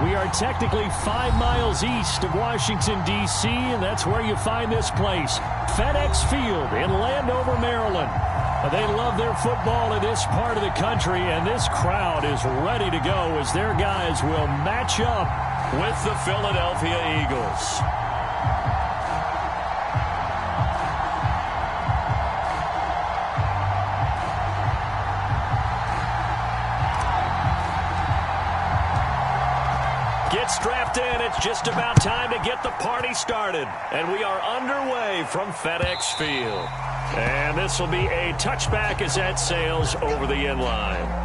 We are technically 5 miles east of Washington, D.C., and that's where you find this place, FedEx Field in Landover, Maryland. They love their football in this part of the country, and this crowd is ready to go as their guys will match up with the Philadelphia Eagles. Get strapped in. It's just about time to get the party started. And we are underway from FedEx Field. And this will be a touchback as that sails over the end line.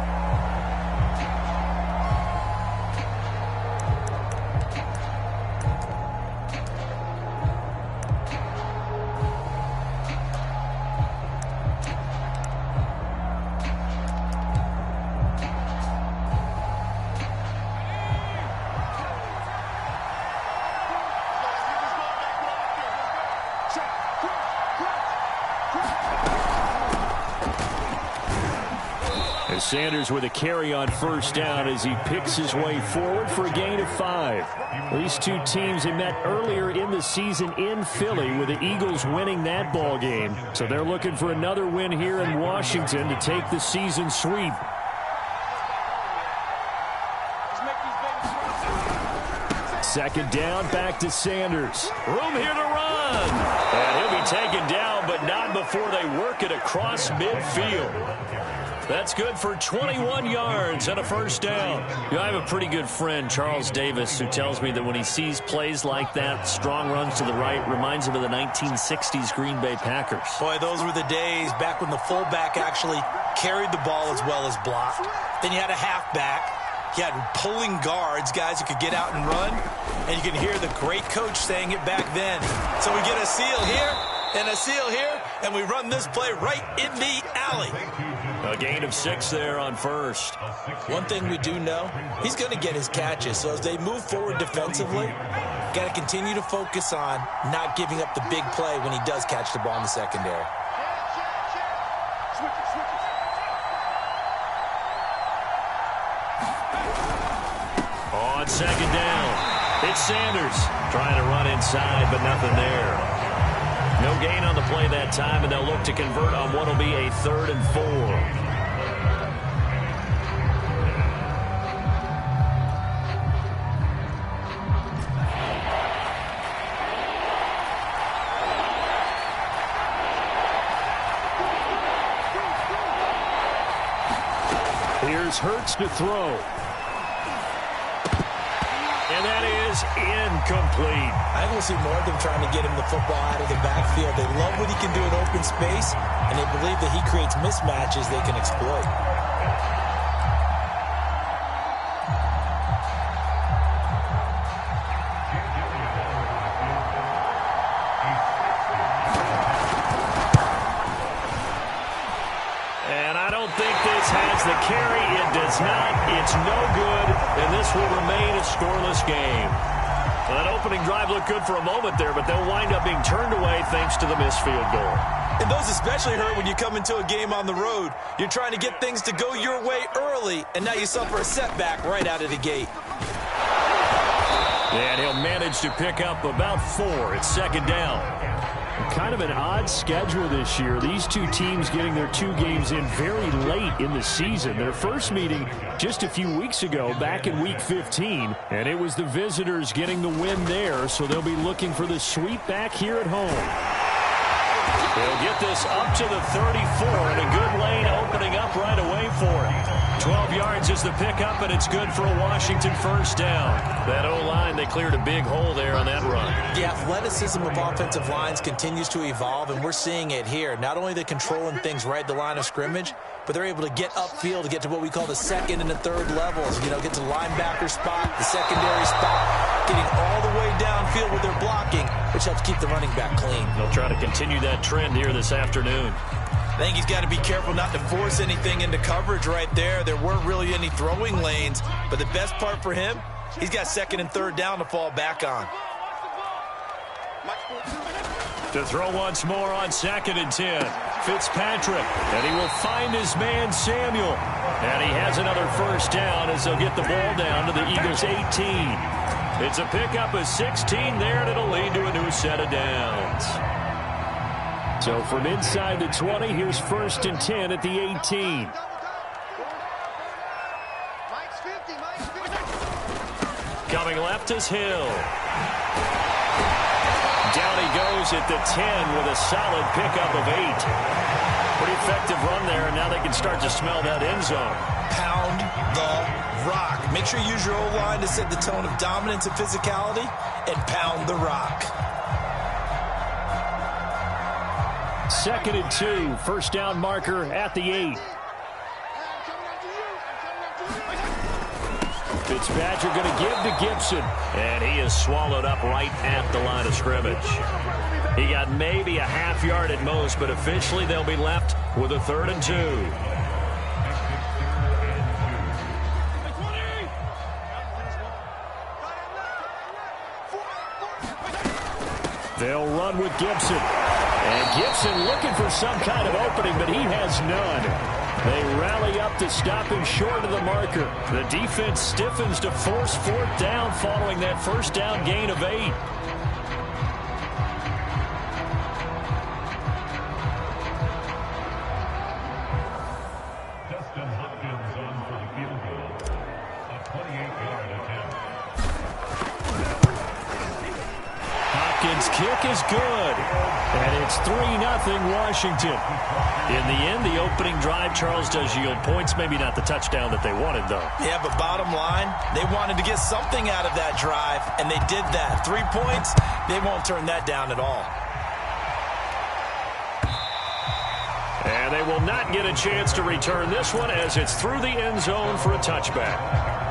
Sanders with a carry on first down as he picks his way forward for a gain of 5. These two teams had met earlier in the season in Philly with the Eagles winning that ball game. So they're looking for another win here in Washington to take the season sweep. Second down, back to Sanders. Room here to run. And he'll be taken down, but not before they work it across midfield. That's good for 21 yards and a first down. I have a pretty good friend, Charles Davis, who tells me that when he sees plays like that, strong runs to the right, reminds him of the 1960s Green Bay Packers. Boy, those were the days back when the fullback actually carried the ball as well as blocked. Then you had a halfback. You had pulling guards, guys who could get out and run. And you can hear the great coach saying it back then. So we get a seal here and a seal here, and we run this play right in the alley. A gain of 6 there on first. One thing we do know, he's going to get his catches. So as they move forward defensively, got to continue to focus on not giving up the big play when he does catch the ball in the secondary. On second down, it's Sanders trying to run inside, but nothing there. No gain on the play that time, and they'll look to convert on what will be a 3rd and 4. Here's Hurts to throw. And that is incomplete. I think we'll see more of them trying to get him the football out of the backfield. They love what he can do in open space, and they believe that he creates mismatches they can exploit. And I don't think this has the carry. It does not. It's no good, and this will remain a scoreless game. Well, that opening drive looked good for a moment there, but they'll wind up being turned away thanks to the missed field goal. And those especially hurt when you come into a game on the road. You're trying to get things to go your way early, and now you suffer a setback right out of the gate. And he'll manage to pick up about 4 at second down. Kind of an odd schedule this year. These two teams getting their 2 games in very late in the season. Their first meeting just a few weeks ago, back in Week 15, and it was the visitors getting the win there, so they'll be looking for the sweep back here at home. They'll get this up to the 34, and a good lane opening up right away for him. 12 yards is the pickup, and it's good for a Washington first down. That O-line, they cleared a big hole there on that run. The athleticism of offensive lines continues to evolve, and we're seeing it here. Not only are they controlling things right at the line of scrimmage, but they're able to get upfield to get to what we call the second and the third levels. You know, get to the linebacker spot, the secondary spot, getting all the way downfield with their blocking, which helps keep the running back clean. They'll try to continue that trend here this afternoon. I think he's got to be careful not to force anything into coverage right there. There weren't really any throwing lanes, but the best part for him, he's got second and third down to fall back on. To throw once more on 2nd and 10. Fitzpatrick, and he will find his man Samuel. And he has another first down as they'll get the ball down to the Eagles' 18. It's a pickup of 16 there, and it'll lead to a new set of downs. So from inside the 20, here's 1st and 10 at the 18. Coming left is Hill. Down he goes at the 10 with a solid pickup of 8. Pretty effective run there, and now they can start to smell that end zone. Pound the rock. Make sure you use your O-line to set the tone of dominance and physicality, and pound the rock. 2nd and 2, first down marker at the 8. Fitzpatrick going to give to Gibson, and he is swallowed up right at the line of scrimmage. He got maybe a half yard at most, but officially they'll be left with a 3rd and 2. They'll run with Gibson. And Gibson looking for some kind of opening, but he has none. They rally up to stop him short of the marker. The defense stiffens to force 4th down following that first down gain of 8. Hopkins' kick is good. And it's 3-0 Washington. In the end, the opening drive, Charles, does yield points. Maybe not the touchdown that they wanted, though. Yeah, but bottom line, they wanted to get something out of that drive, and they did that. 3 points, they won't turn that down at all. And they will not get a chance to return this one as it's through the end zone for a touchback.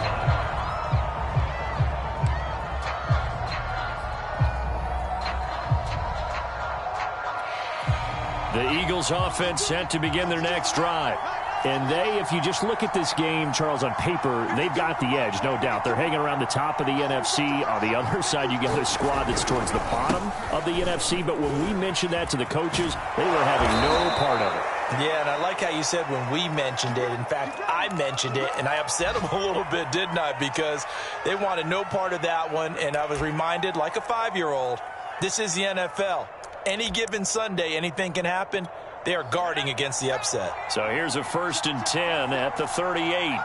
The Eagles offense set to begin their next drive. And they, if you just look at this game, Charles, on paper, they've got the edge, no doubt. They're hanging around the top of the NFC. On the other side, you got a squad that's towards the bottom of the NFC. But when we mentioned that to the coaches, they were having no part of it. Yeah, and I like how you said when we mentioned it. In fact, I mentioned it, and I upset them a little bit, didn't I? Because they wanted no part of that one, and I was reminded, like a 5-year-old, this is the NFL. Any given Sunday, anything can happen. They are guarding against the upset. So here's a 1st and 10 at the 38.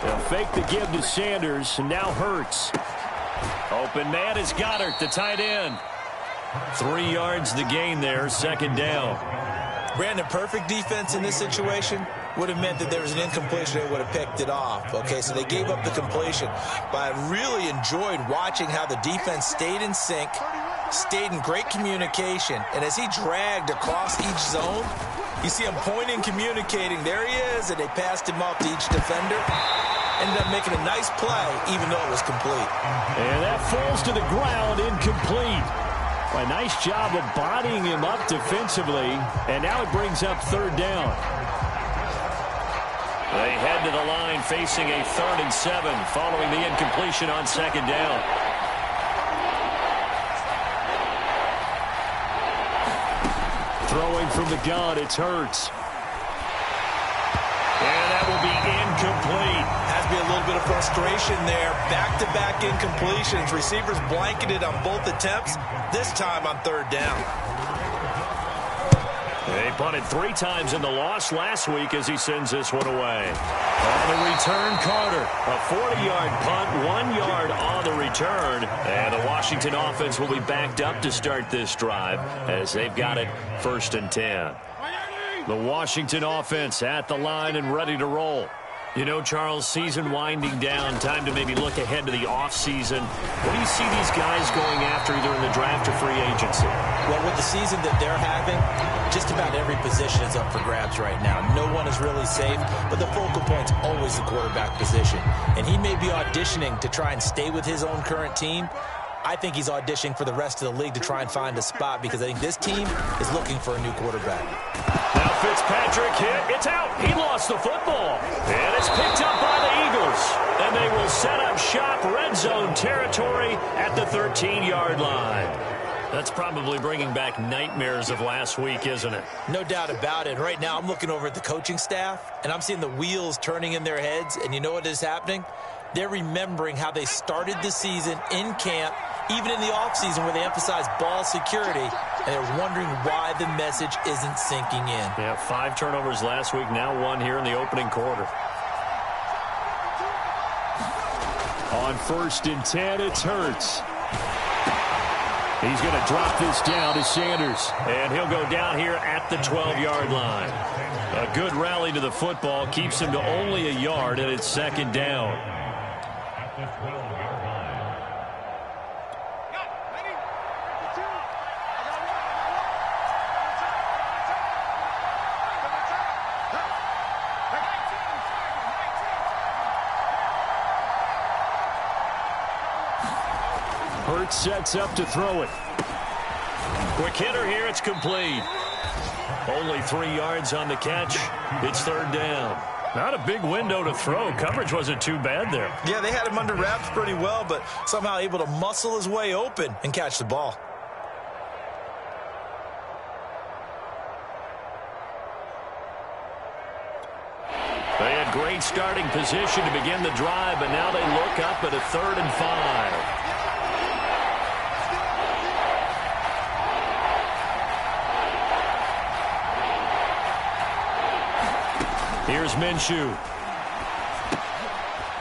They'll fake the give to Sanders, and now Hurts. Open man is Goddard, the tight end. 3 yards the gain there, 2nd down. Brandon, perfect defense in this situation would have meant that there was an incompletion. They would have picked it off. Okay, so they gave up the completion. But I really enjoyed watching how the defense stayed in sync, stayed in great communication. And as he dragged across each zone, you see him pointing, communicating. There he is, and they passed him off to each defender. Ended up making a nice play, even though it was complete. And that falls to the ground, incomplete. A nice job of bodying him up defensively, and now it brings up 3rd down. They head to the line facing a 3rd and 7 following the incompletion on 2nd down. Throwing from the gun, it's Hurts. And that will be incomplete. Has to be a little bit of frustration there. Back-to-back incompletions. Receivers blanketed on both attempts, this time on 3rd down. They punted 3 times in the loss last week as he sends this one away. On the return, Carter. A 40-yard punt, 1 yard on the return. And the Washington offense will be backed up to start this drive as they've got it 1st and 10. The Washington offense at the line and ready to roll. You know, Charles, season winding down, time to maybe look ahead to the offseason. What do you see these guys going after either in the draft or free agency? Well, with the season that they're having, just about every position is up for grabs right now. No one is really safe, but the focal point's always the quarterback position. And he may be auditioning to try and stay with his own current team. I think he's auditioning for the rest of the league to try and find a spot because I think this team is looking for a new quarterback. Now Fitzpatrick hit. It's out. He lost the football. And it's picked up by the Eagles. And they will set up shop red zone territory at the 13-yard line. That's probably bringing back nightmares of last week, isn't it? No doubt about it. Right now I'm looking over at the coaching staff, and I'm seeing the wheels turning in their heads. And you know what is happening? They're remembering how they started the season in camp, even in the offseason where they emphasized ball security, and they're wondering why the message isn't sinking in. Yeah, 5 turnovers last week, now 1 here in the opening quarter. On 1st and 10, it's Hurts. He's going to drop this down to Sanders, and he'll go down here at the 12-yard line. A good rally to the football keeps him to only a yard, and it's 2nd down. Hurts sets up to throw it. Quick hitter here. It's complete. Only 3 yards on the catch. It's 3rd down. Not a big window to throw. Coverage wasn't too bad there. Yeah, they had him under wraps pretty well, but somehow able to muscle his way open and catch the ball. They had great starting position to begin the drive, but now they look up at a 3rd and 5. Here's Minshew.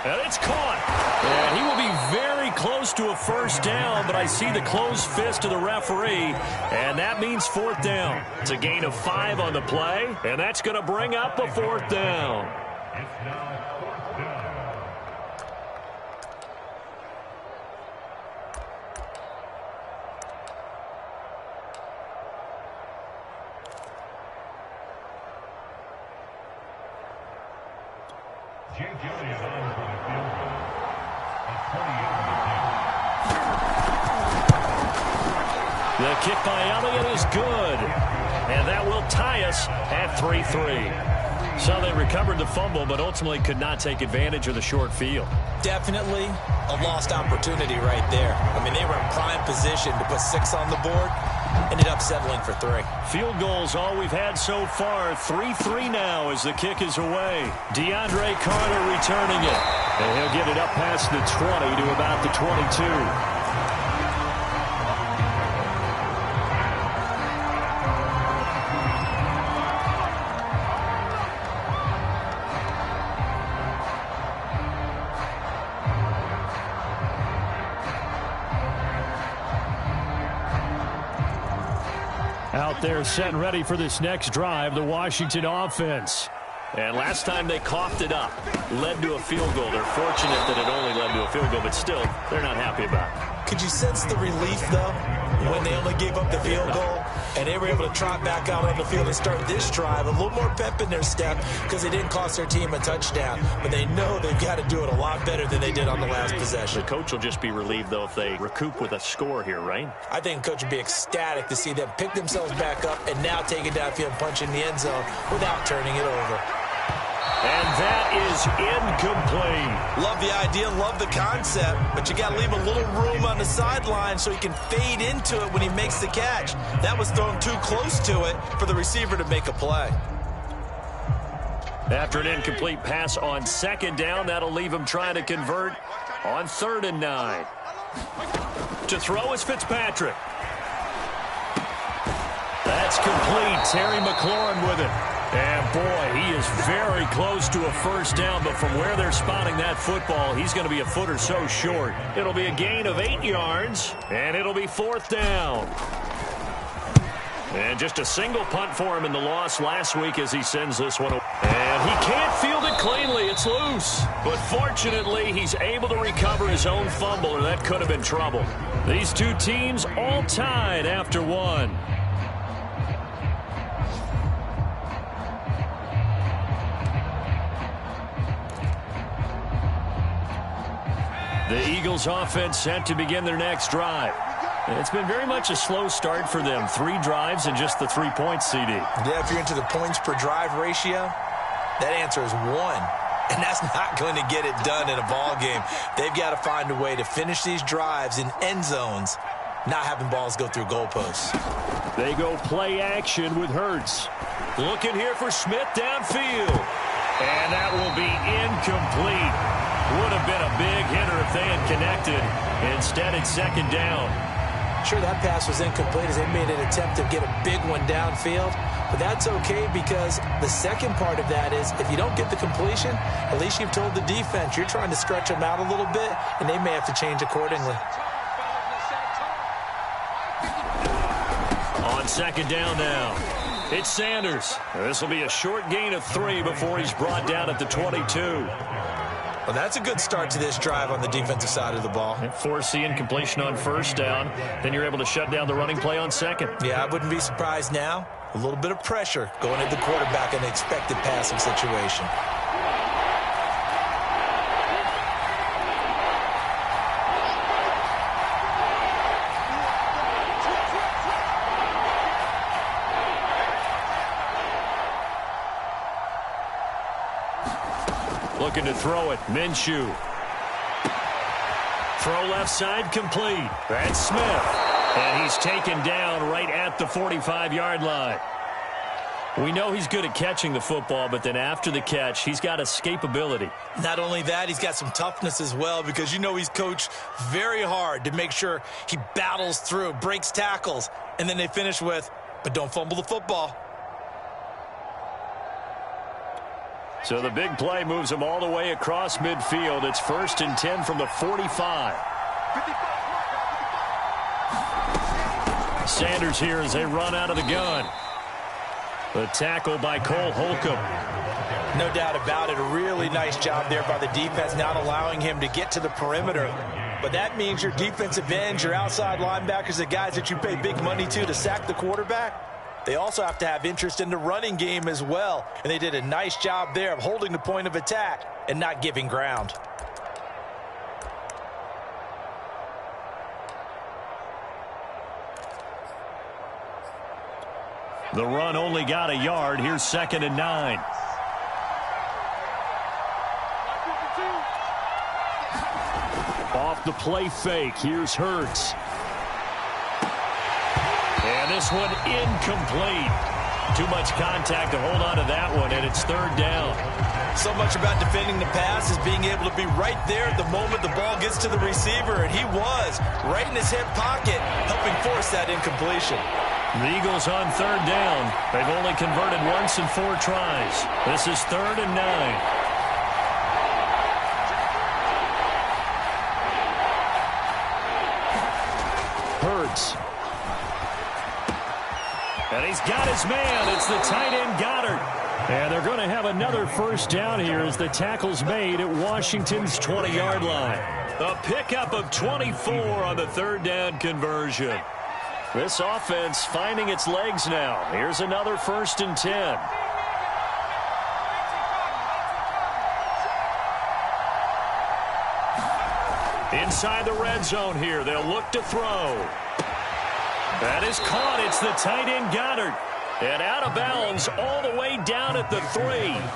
And it's caught. And he will be very close to a 1st down, but I see the closed fist of the referee, and that means 4th down. It's a gain of 5 on the play, and that's going to bring up a 4th down. The kick by Elliott is good. And that will tie us at 3-3. So they recovered the fumble, but ultimately could not take advantage of the short field. Definitely a lost opportunity right there. I mean, they were in prime position to put 6 on the board. Ended up settling for 3. Field goals all we've had so far. 3-3 now as the kick is away. DeAndre Carter returning it. And he'll get it up past the 20 to about the 22. Out there set and ready for this next drive, the Washington offense. And last time they coughed it up, led to a field goal. They're fortunate that it only led to a field goal, but still, they're not happy about it. Could you sense the relief, though, when they only gave up the field goal and they were able to trot back out on the field and start this drive? A little more pep in their step because they didn't cost their team a touchdown, but they know they've got to do it a lot better than they did on the last possession. The coach will just be relieved, though, if they recoup with a score here, right? I think the coach would be ecstatic to see them pick themselves back up and now take it downfield and punch in the end zone without turning it over. And that is incomplete. Love the idea, love the concept, but you got to leave a little room on the sideline so he can fade into it when he makes the catch. That was thrown too close to it for the receiver to make a play. After an incomplete pass on 2nd down, that'll leave him trying to convert on 3rd and 9. To throw is Fitzpatrick. That's complete. Terry McLaurin with it. And, boy, he is very close to a 1st down, but from where they're spotting that football, he's going to be a foot or so short. It'll be a gain of 8 yards, and it'll be 4th down. And just a single punt for him in the loss last week as he sends this one away. And he can't field it cleanly. It's loose. But fortunately, he's able to recover his own fumble, or that could have been trouble. These two teams all tied after 1. The Eagles offense set to begin their next drive. It's been very much a slow start for them. 3 drives and just the 3 points, CD. Yeah, if you're into the points per drive ratio, that answer is 1. And that's not going to get it done in a ball game. They've got to find a way to finish these drives in end zones, not having balls go through goalposts. They go play action with Hurts. Looking here for Smith downfield. And that will be incomplete. Would have been a big hitter if they had connected. Instead, it's second down. Sure, that pass was incomplete as they made an attempt to get a big one downfield. But that's okay because the second part of that is if you don't get the completion, at least you've told the defense you're trying to stretch them out a little bit, and they may have to change accordingly. On second down now, it's Sanders. This will be a short gain of 3 before he's brought down at the 22. Well, that's a good start to this drive on the defensive side of the ball. Force the incompletion on first down. Then you're able to shut down the running play on second. Yeah, I wouldn't be surprised now. A little bit of pressure going at the quarterback in an expected passing situation. Looking to throw it. Minshew. Throw left side complete. That's Smith. And he's taken down right at the 45-yard line. We know he's good at catching the football, but then after the catch, he's got escapability. Not only that, he's got some toughness as well because you know he's coached very hard to make sure he battles through, breaks tackles, and then they finish with, but don't fumble the football. So the big play moves him all the way across midfield. It's 1st and 10 from the 45. Sanders here as they run out of the gun. The tackle by Cole Holcomb. No doubt about it. A really nice job there by the defense, not allowing him to get to the perimeter. But that means your defensive ends, your outside linebackers, the guys that you pay big money to sack the quarterback, they also have to have interest in the running game as well. And they did a nice job there of holding the point of attack and not giving ground. The run only got a yard. Here's 2nd and 9. Off the play fake. Here's Hurts. And this one incomplete. Too much contact to hold on to that one, and it's 3rd down. So much about defending the pass is being able to be right there at the moment the ball gets to the receiver, and he was right in his hip pocket, helping force that incompletion. The Eagles on 3rd down. They've only converted once in 4 tries. This is 3rd and 9. Hurts. And he's got his man. It's the tight end Goddard. And they're going to have another 1st down here as the tackle's made at Washington's 20-yard line. A pickup of 24 on the 3rd down conversion. This offense finding its legs now. Here's another 1st and 10. Inside the red zone here. They'll look to throw. That is caught. It's the tight end Goddard. And out of bounds all the way down at the 3.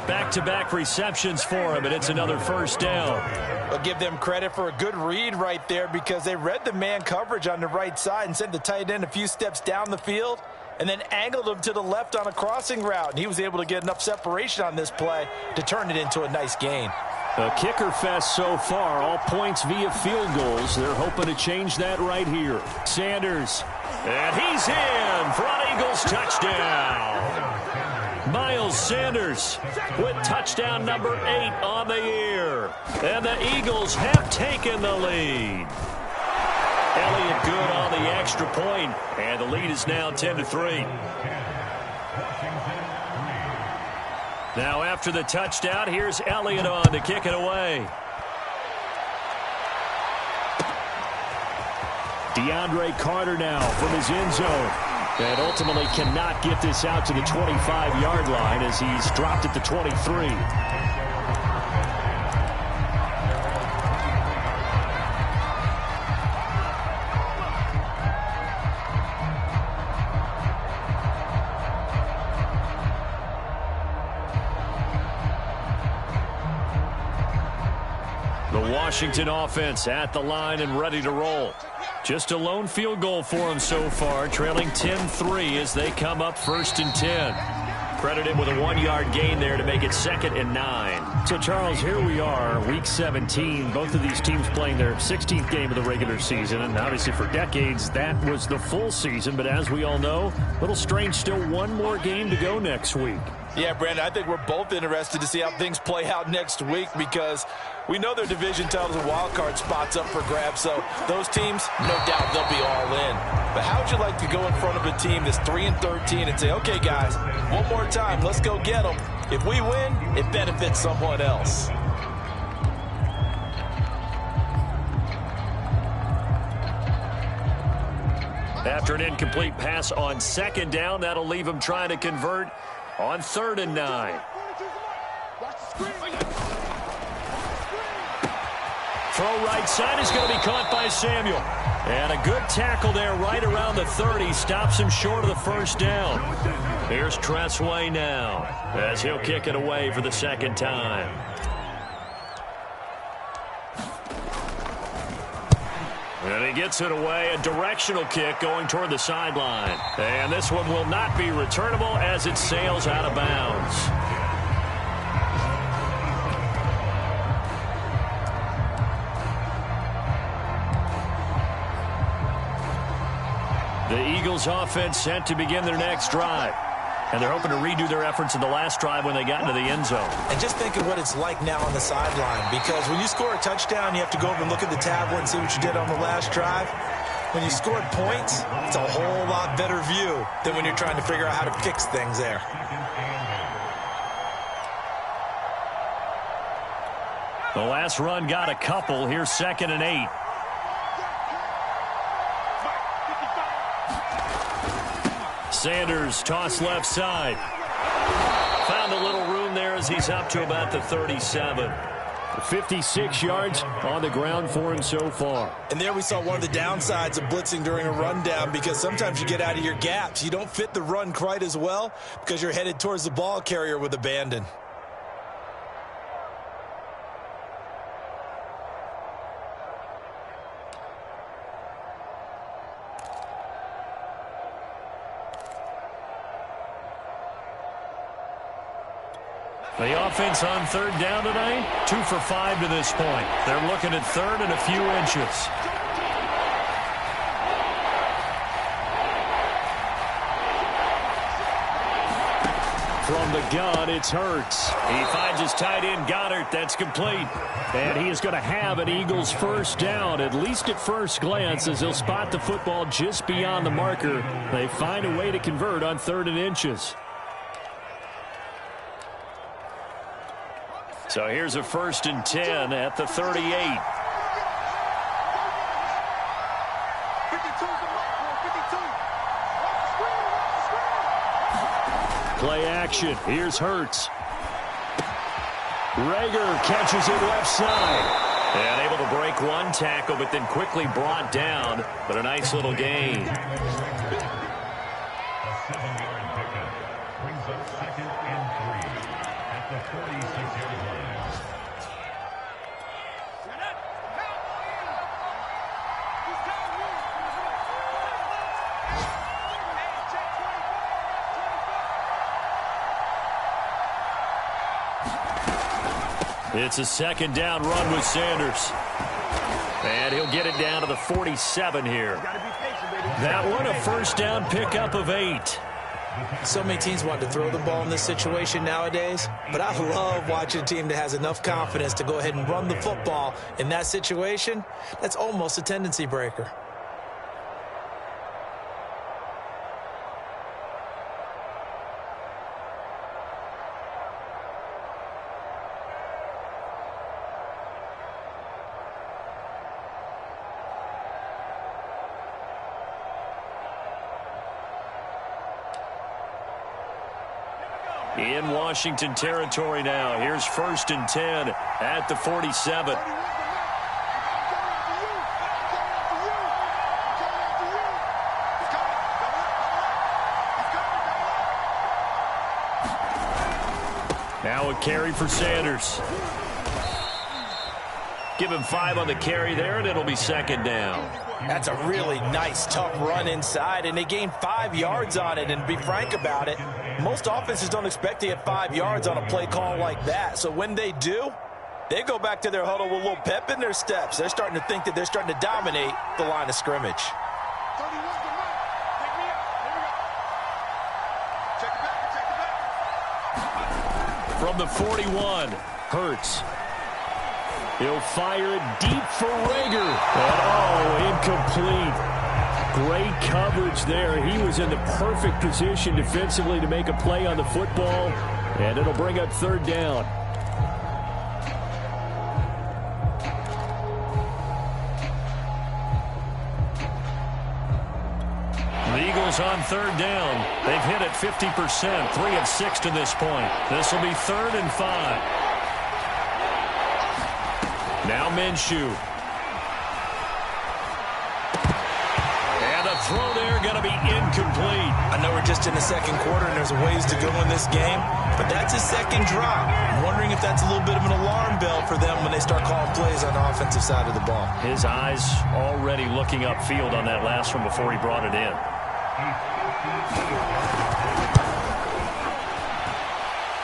Back-to-back receptions for him, and it's another 1st down. I'll give them credit for a good read right there because they read the man coverage on the right side and sent the tight end a few steps down the field and then angled him to the left on a crossing route. And he was able to get enough separation on this play to turn it into a nice gain. A kicker fest so far, all points via field goals. They're hoping to change that right here. Sanders, and he's in for an Eagles touchdown. Miles Sanders with touchdown number 8 on the year. And the Eagles have taken the lead. Elliott good on the extra point, and the lead is now 10-3. Now after the touchdown, here's Elliott on to kick it away. DeAndre Carter now from his end zone. And ultimately cannot get this out to the 25-yard line as he's dropped at the 23. The Washington offense at the line and ready to roll. Just a lone field goal for them so far, trailing 10-3 as they come up 1st and 10. Credited with a 1-yard gain there to make it 2nd and 9. So, Charles, here we are, Week 17. Both of these teams playing their 16th game of the regular season. And obviously for decades, that was the full season. But as we all know, a little strange, still one more game to go next week. Yeah, Brandon, I think we're both interested to see how things play out next week because we know their division titles and wild card spots up for grabs. So those teams, no doubt they'll be all in. But how would you like to go in front of a team that's 3-13 and say, okay, guys, one more time, let's go get them. If we win, it benefits someone else. After an incomplete pass on 2nd down, that'll leave them trying to convert on 3rd and 9. Throw right side is going to be caught by Samuel. And a good tackle there right around the 30. Stops him short of the 1st down. Here's Tressway now as he'll kick it away for the 2nd time. And he gets it away. A directional kick going toward the sideline. And this one will not be returnable as it sails out of bounds. The Eagles offense set to begin their next drive. And they're hoping to redo their efforts in the last drive when they got into the end zone. And just think of what it's like now on the sideline. Because when you score a touchdown, you have to go over and look at the tablet and see what you did on the last drive. When you scored points, it's a whole lot better view than when you're trying to figure out how to fix things there. The last run got a couple. Here's 2nd and 8. Sanders toss left side. Found a little room there as he's up to about the 37. 56 yards on the ground for him so far. And there we saw one of the downsides of blitzing during a rundown because sometimes you get out of your gaps. You don't fit the run quite as well because you're headed towards the ball carrier with abandon. The offense on 3rd down tonight, 2 for 5 to this point. They're looking at 3rd and a few inches. From the gun, it's Hurts. He finds his tight end, Goddard. That's complete. And he is going to have an Eagles 1st down, at least at first glance, as he'll spot the football just beyond the marker. They find a way to convert on 3rd and inches. So here's a 1st and 10 at the 38. Play action. Here's Hurts. Rager catches it left side. And able to break one tackle, but then quickly brought down. But a nice little gain. It's a 2nd down run with Sanders. And he'll get it down to the 47 here. That one a 1st down pickup of 8. So many teams want to throw the ball in this situation nowadays, but I love watching a team that has enough confidence to go ahead and run the football in that situation. That's almost a tendency breaker. In Washington territory now. Here's 1st and 10 at the 47. Now a carry for Sanders. Give him 5 on the carry there, and it'll be second down. That's a really nice, tough run inside, and they gained 5 yards on it. And to be frank about it, most offenses don't expect to get 5 yards on a play call like that. So when they do, they go back to their huddle with a little pep in their steps. They're starting to think that they're starting to dominate the line of scrimmage. From the 41, Hurts. He'll fire it deep for Rager. And, incomplete. Great coverage there. He was in the perfect position defensively to make a play on the football, and it'll bring up third down. The Eagles on third down. They've hit it 50%, 3 of 6 to this point. This will be 3rd and 5. Now Minshew. And the throw there going to be incomplete. I know we're just in the second quarter and there's a ways to go in this game, but that's his second drop. I'm wondering if that's a little bit of an alarm bell for them when they start calling plays on the offensive side of the ball. His eyes already looking upfield on that last one before he brought it in.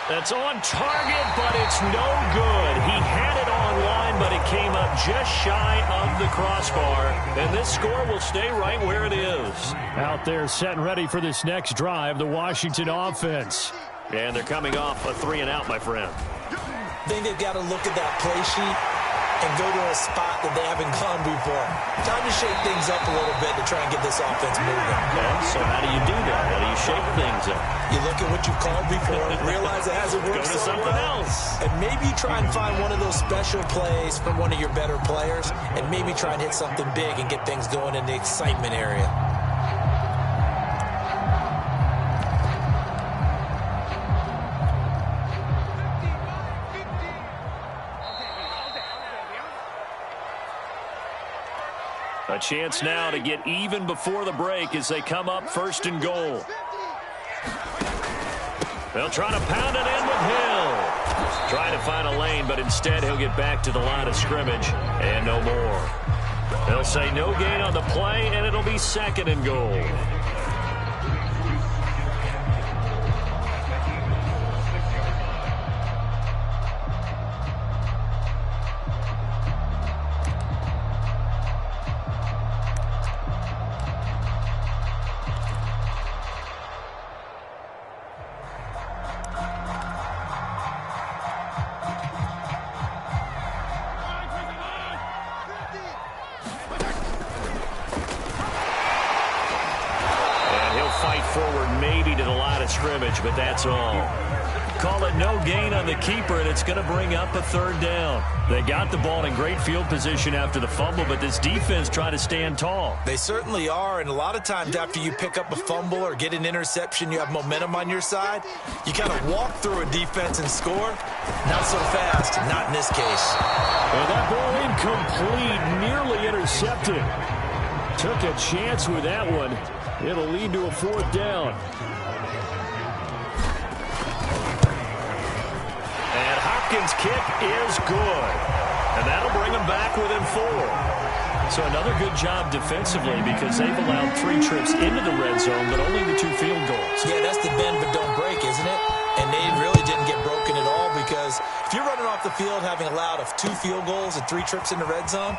That's on target, but it's no good. He had it online, but it came up just shy of the crossbar. And this score will stay right where it is. Out there set and ready for this next drive, the Washington offense. And they're coming off a 3-and-out, my friend. I think they've got to look at that play sheet and go to a spot that they haven't gone before. Time to shake things up a little bit to try and get this offense moving. Okay, so how do you do that? How do you shake things up? You look at what you've called before, realize it hasn't worked Go to so something well, else. and maybe try and find one of those special plays from one of your better players, and maybe try and hit something big and get things going in the excitement area. A chance now to get even before the break as they come up 1st and goal. They'll try to pound it in with Hill. Trying to find a lane, but instead he'll get back to the line of scrimmage and no more. They'll say no gain on the play, and it'll be 2nd and goal. Scrimmage, but that's all. Call it no gain on the keeper, and it's going to bring up a 3rd down. They got the ball in great field position after the fumble, but this defense tried to stand tall. They certainly are, and a lot of times after you pick up a fumble or get an interception, you have momentum on your side. You kind of walk through a defense and score. Not so fast, not in this case. And that ball incomplete, nearly intercepted. Took a chance with that one. It'll lead to a 4th down. Hopkins' kick is good, and that'll bring him back within 4. So another good job defensively because they've allowed 3 trips into the red zone, but only the 2 field goals. Yeah, that's the bend but don't break, isn't it? And they really didn't get broken at all because if you're running off the field having allowed 2 field goals and 3 trips in the red zone,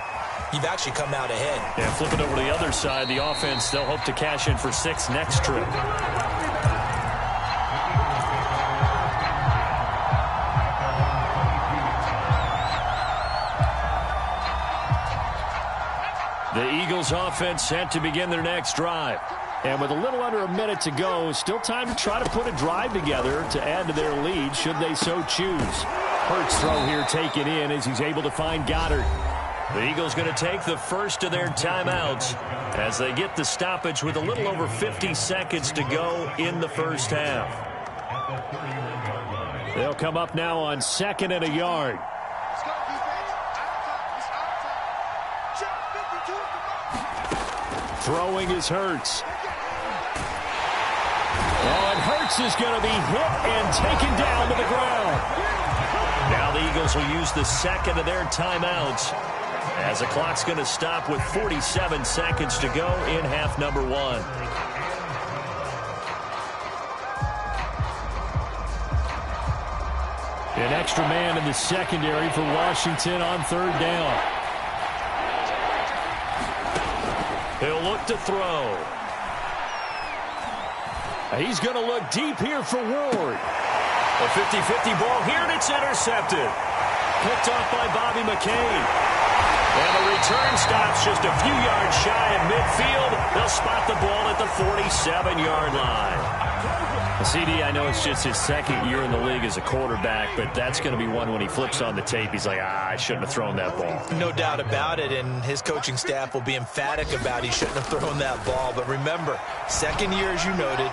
you've actually come out ahead. Yeah, flip it over to the other side. The offense, they'll hope to cash in for 6 next trip. The Eagles offense set to begin their next drive. And with a little under a minute to go, still time to try to put a drive together to add to their lead should they so choose. Hurts throw here taken in as he's able to find Goddard. The Eagles going to take the first of their timeouts as they get the stoppage with a little over 50 seconds to go in the first half. They'll come up now on 2nd and a yard. Throwing is Hurts. Oh, and Hurts is going to be hit and taken down to the ground. Now the Eagles will use the second of their timeouts as the clock's going to stop with 47 seconds to go in half number one. An extra man in the secondary for Washington on third down. He'll look to throw. He's going to look deep here for Ward. A 50-50 ball here, and it's intercepted. Picked off by Bobby McCain. And the return stops just a few yards shy of midfield. They'll spot the ball at the 47-yard line. CD, I know it's just his second year in the league as a quarterback, but that's going to be one when he flips on the tape. He's like, I shouldn't have thrown that ball. No doubt about it, and his coaching staff will be emphatic about he shouldn't have thrown that ball. But remember, second year, as you noted,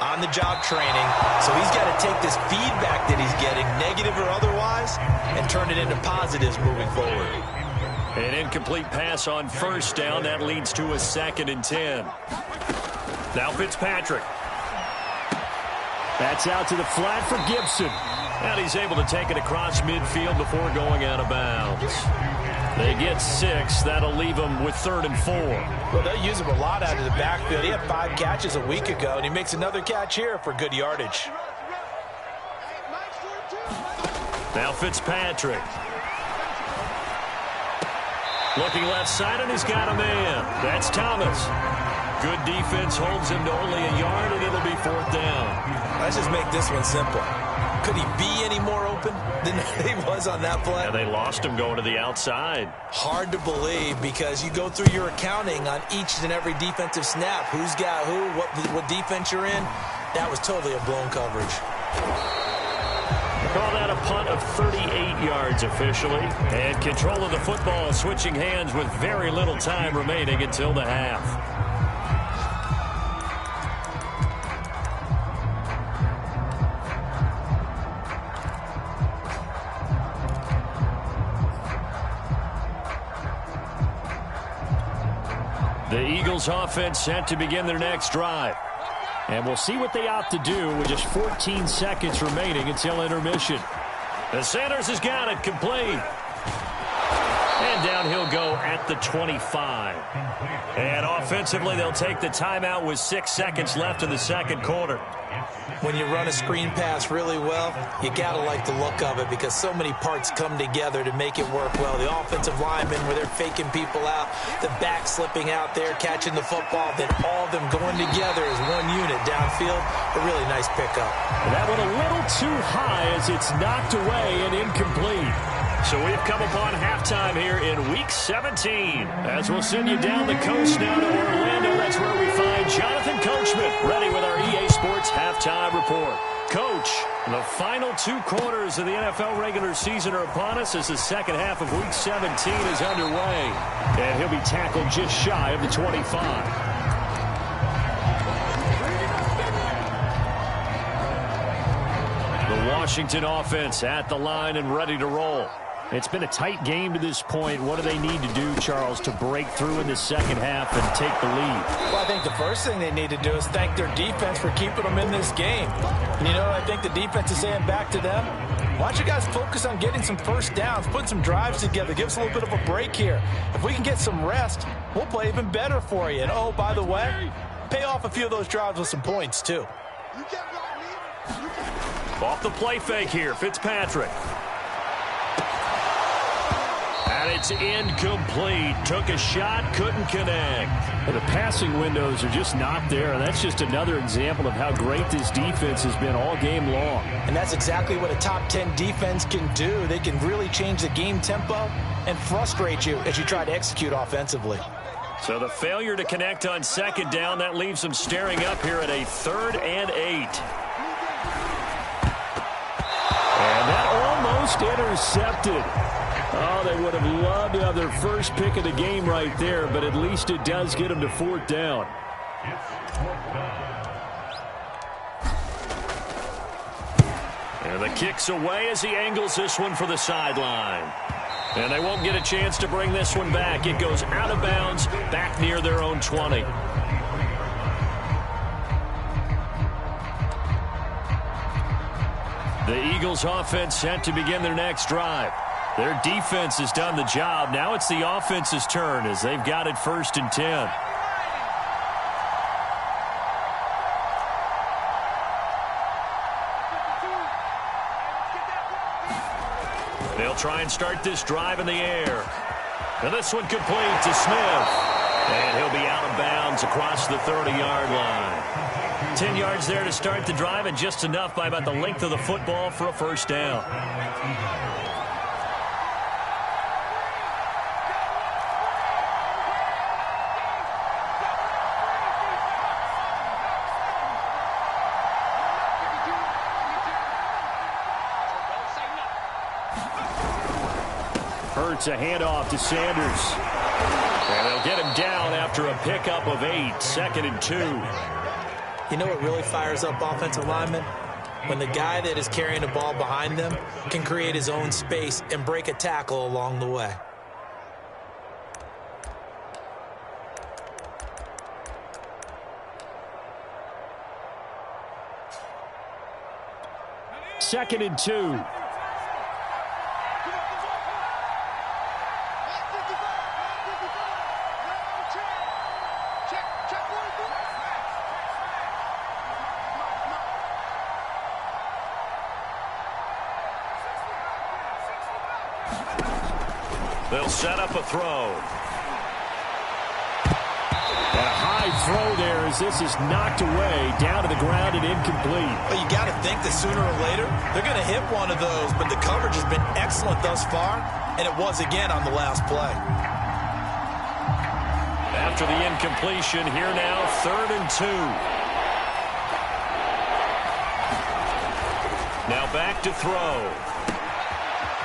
on-the-job training, so he's got to take this feedback that he's getting, negative or otherwise, and turn it into positives moving forward. An incomplete pass on first down. That leads to a 2nd and 10. Now Fitzpatrick. That's out to the flat for Gibson. And he's able to take it across midfield before going out of bounds. They get 6. That'll leave them with 3rd and 4. Well, they'll use him a lot out of the backfield. He had 5 catches a week ago, and he makes another catch here for good yardage. Now Fitzpatrick. Looking left side, and he's got a man. That's Thomas. Good defense holds him to only a yard, and it'll be 4th down. Let's just make this one simple. Could he be any more open than he was on that play? Yeah, they lost him going to the outside. Hard to believe because you go through your accounting on each and every defensive snap. Who's got who, what defense you're in. That was totally a blown coverage. Call that a punt of 38 yards officially. And control of the football switching hands with very little time remaining until the half. The Eagles offense set to begin their next drive. And we'll see what they opt to do with just 14 seconds remaining until intermission. The Sanders has got it complete. And down he'll go at the 25. And offensively, they'll take the timeout with 6 seconds left in the second quarter. When you run a screen pass really well, you got to like the look of it because so many parts come together to make it work well. The offensive linemen where they're faking people out, the back slipping out there, catching the football, then all of them going together as one unit downfield. A really nice pickup. That one a little too high as it's knocked away and incomplete. So we've come upon halftime here in Week 17. As we'll send you down the coast now to Orlando, that's where we find Jonathan Coachman, ready with our EA Sports Halftime Report. Coach, the final 2 quarters of the NFL regular season are upon us as the second half of Week 17 is underway. And he'll be tackled just shy of the 25. The Washington offense at the line and ready to roll. It's been a tight game to this point. What do they need to do, Charles, to break through in the second half and take the lead? Well, I think the first thing they need to do is thank their defense for keeping them in this game. And you know what I think the defense is saying back to them? Why don't you guys focus on getting some first downs, put some drives together, give us a little bit of a break here. If we can get some rest, we'll play even better for you. And, oh, by the way, pay off a few of those drives with some points, too. Off the play fake here, Fitzpatrick. And it's incomplete. Took a shot, couldn't connect. Well, the passing windows are just not there. And that's just another example of how great this defense has been all game long. And that's exactly what a top 10 defense can do. They can really change the game tempo and frustrate you as you try to execute offensively. So the failure to connect on second down, that leaves them staring up here at a 3rd and 8. And that almost intercepted. Oh, they would have loved to have their first pick of the game right there, but at least it does get them to 4th down. And the kick's away as he angles this one for the sideline. And they won't get a chance to bring this one back. It goes out of bounds, back near their own 20. The Eagles offense set to begin their next drive. Their defense has done the job. Now it's the offense's turn as they've got it 1st and 10. They'll try and start this drive in the air. And this one complete to Smith. And he'll be out of bounds across the 30-yard line. 10 yards there to start the drive, and just enough by about the length of the football for a first down. Hurts a handoff to Sanders. And they'll get him down after a pickup of 8, 2nd and 2. You know what really fires up offensive linemen? When the guy that is carrying the ball behind them can create his own space and break a tackle along the way. Second and 2. They'll set up a throw. And a high throw there as this is knocked away, down to the ground and incomplete. But you got to think that sooner or later they're going to hit one of those, but the coverage has been excellent thus far, and it was again on the last play. After the incompletion, here now, 3rd and 2. Now back to throw.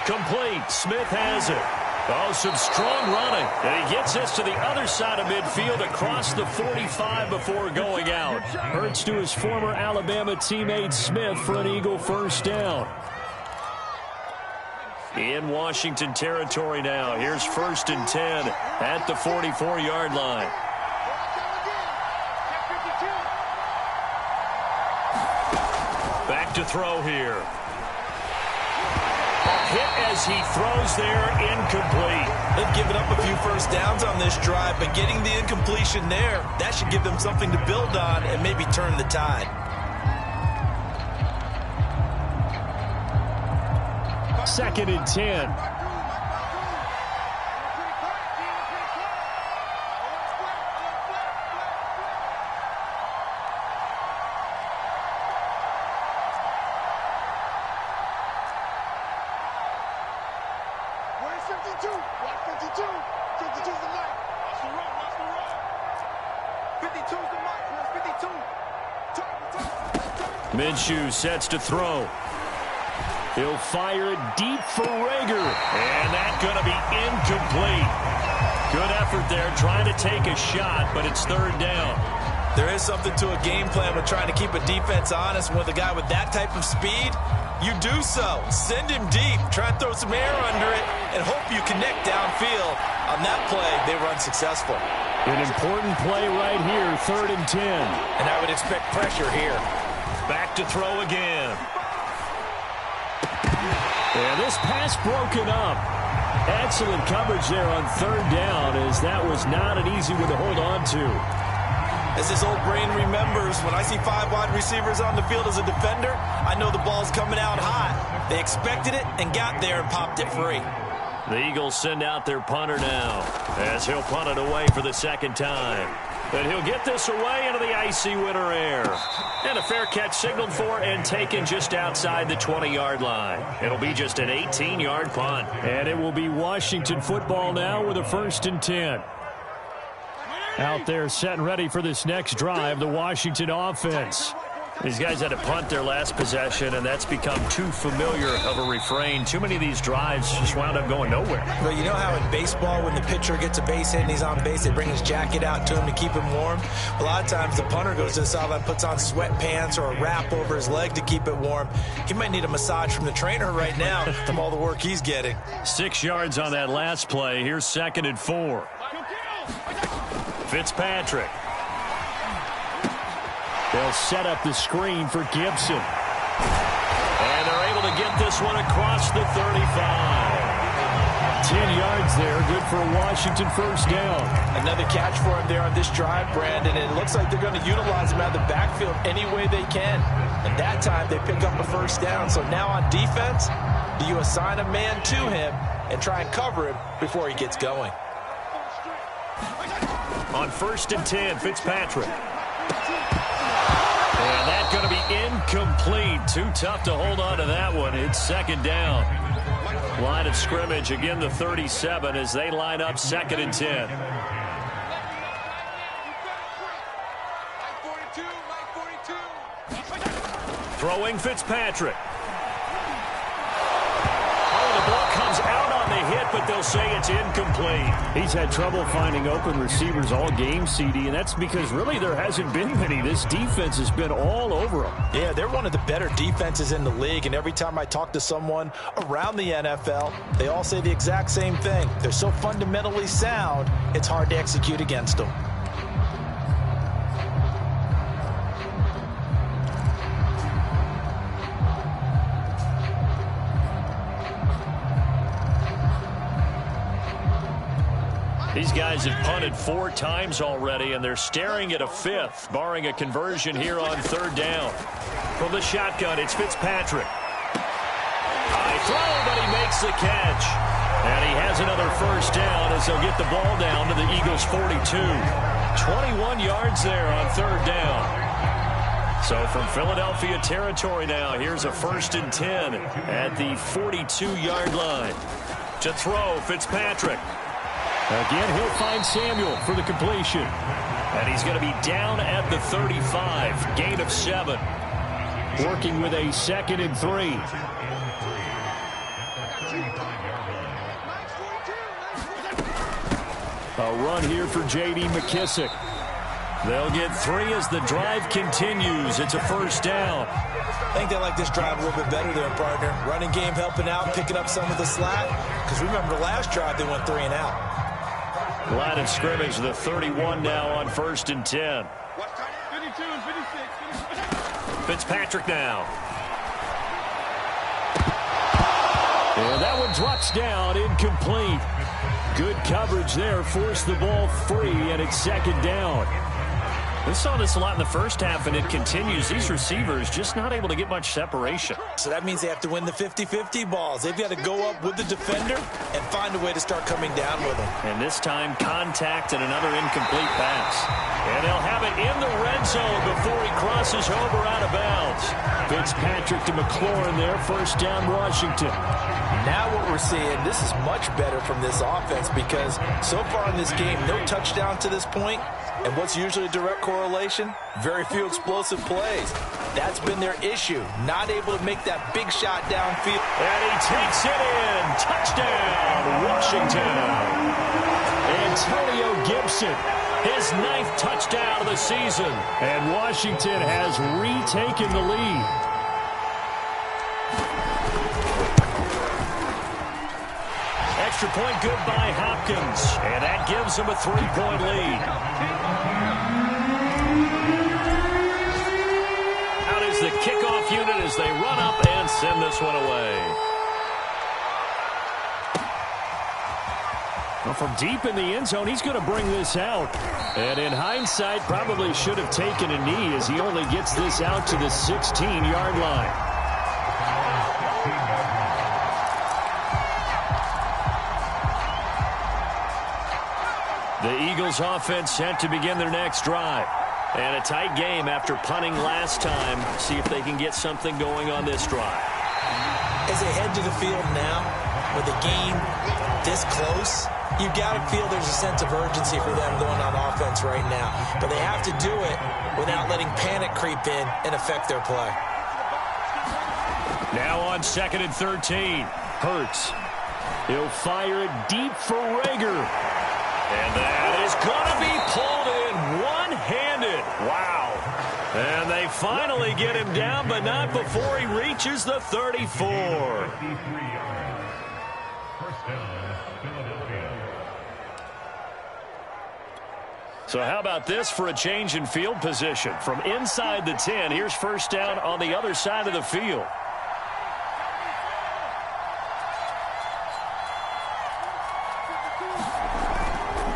Complete. Smith has it. Oh, some strong running. And he gets this to the other side of midfield across the 45 before going out. Hurts to his former Alabama teammate Smith for an Eagle first down. In Washington territory now. Here's 1st and 10 at the 44-yard line. Back to throw here. Hit as he throws there, incomplete. They've given up a few first downs on this drive, but getting the incompletion there, that should give them something to build on and maybe turn the tide. 2nd and 10. Minshew sets to throw. He'll fire it deep for Rager. And that's going to be incomplete. Good effort there trying to take a shot, but it's 3rd down. There is something to a game plan with trying to keep a defense honest. With a guy with that type of speed, you do so. Send him deep. Try and throw some air under it and hope you connect downfield. On that play, they were unsuccessful. An important play right here, 3rd and 10. And I would expect pressure here. Back to throw again. And this pass broken up. Excellent coverage there on 3rd down, as that was not an easy one to hold on to. As this old brain remembers, when I see 5 wide receivers on the field as a defender, I know the ball's coming out hot. They expected it and got there and popped it free. The Eagles send out their punter now, as he'll punt it away for the 2nd time. And he'll get this away into the icy winter air. And a fair catch signaled for and taken just outside the 20-yard line. It'll be just an 18-yard punt. And it will be Washington football now with a 1st and 10. Out there set and ready for this next drive, the Washington offense. These guys had to punt their last possession, and that's become too familiar of a refrain. Too many of these drives just wound up going nowhere. Well, you know how in baseball, when the pitcher gets a base hit and he's on base, they bring his jacket out to him to keep him warm? A lot of times the punter goes to the sideline, puts on sweatpants or a wrap over his leg to keep it warm. He might need a massage from the trainer right now from all the work he's getting. 6 yards on that last play. Here's 2nd and 4. Fitzpatrick. They'll set up the screen for Gibson. And they're able get this one across the 35. 10 yards there, good for a Washington first down. Another catch for him there on this drive, Brandon. It looks like they're going to utilize him out of the backfield any way they can. And that time they pick up a first down. So now on defense, do you assign a man to him and try and cover him before he gets going? On 1st and 10, Fitzpatrick. And that's going to be incomplete. Too tough to hold on to that one. It's 2nd down. Line of scrimmage, again the 37 as they line up 2nd and 10. Throwing Fitzpatrick. The ball comes out on the hit, but they'll say it's incomplete. He's had trouble finding open receivers all game, CD, and that's because really there hasn't been many. This defense has been all over them. Yeah, they're one of the better defenses in the league, and every time I talk to someone around the NFL, they all say the exact same thing. They're so fundamentally sound, it's hard to execute against them. These guys have punted 4 times already, and they're staring at a 5th, barring a conversion here on 3rd down. From the shotgun, it's Fitzpatrick. High throw, but he makes the catch. And he has another first down as they'll get the ball down to the Eagles' 42. 21 yards there on 3rd down. So from Philadelphia territory now, here's a 1st and 10 at the 42-yard line. To throw, Fitzpatrick. Again, he'll find Samuel for the completion. And he's going to be down at the 35. Gain of 7. Working with a 2nd and 3. A run here for J.D. McKissick. They'll get 3 as the drive continues. It's a first down. I think they like this drive a little bit better there, partner. Running game helping out, picking up some of the slack. Because remember, the last drive they went 3 and out. Line of scrimmage, the 31 now on 1st and 10. Fitzpatrick now. And that one drops down, incomplete. Good coverage there, forced the ball free, and it's 2nd down. We saw this a lot in the first half, and it continues. These receivers just not able to get much separation. So that means they have to win the 50-50 balls. They've got to go up with the defender and find a way to start coming down with them. And this time, contact and another incomplete pass. And they'll have it in the red zone before he crosses over out of bounds. Fitzpatrick to McLaurin there, first down Washington. Now what we're seeing, this is much better from this offense because so far in this game, no touchdown to this point. And what's usually a direct correlation? Very few explosive plays. That's been their issue. Not able to make that big shot downfield. And he takes it in. Touchdown, Washington. Antonio Gibson, his 9th touchdown of the season. And Washington has retaken the lead. Extra point good by Hopkins. And that gives them a 3-point lead. Out is the kickoff unit as they run up and send this one away. Well, from deep in the end zone, he's going to bring this out. And in hindsight, probably should have taken a knee as he only gets this out to the 16-yard line. The Eagles offense set to begin their next drive. And a tight game after punting last time. See if they can get something going on this drive. As they head to the field now, with the game this close, you've got to feel there's a sense of urgency for them going on offense right now. But they have to do it without letting panic creep in and affect their play. Now on 2nd and 13. Hurts. He'll fire it deep for Rager. And that is going to be pulled in one-handed. Wow. And they finally get him down, but not before he reaches the 34. So how about this for a change in field position? From inside the 10, here's first down on the other side of the field.